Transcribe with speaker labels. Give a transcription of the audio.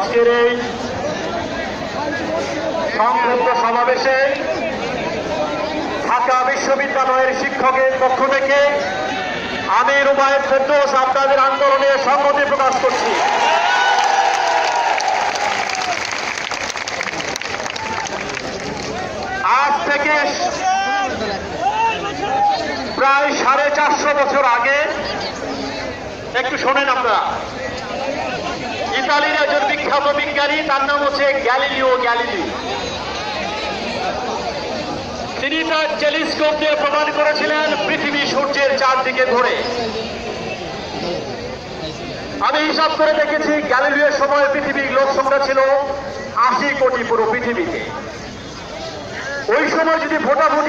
Speaker 1: আজকের এই সংক্ষিপ্ত সমাবেশে ঢাকা বিশ্ববিদ্যালয়ের শিক্ষকের পক্ষ থেকে আমি রুবায়েত ফেরদৌস আপনাদের আন্দোলনে সংহতি প্রকাশ করছি। আজ থেকে প্রায় 450 বছর আগে, একটু শোনেন আপনারা, ইতালির একজন বিখ্যাত বিজ্ঞানী, তার নাম হচ্ছে গ্যালিলিও গ্যালিলি। তিনি তার টেলিস্কোপ দিয়ে প্রমাণ করেছিলেন পৃথিবী সূর্যের চারদিকে ঘোরে। আমি হিসাব করে দেখেছি, গ্যালিলিওর সময় পৃথিবীর লোক সংখ্যা ছিল 80 কোটি পুরো পৃথিবীতে। ওই সময় যদি ভোটাভুটি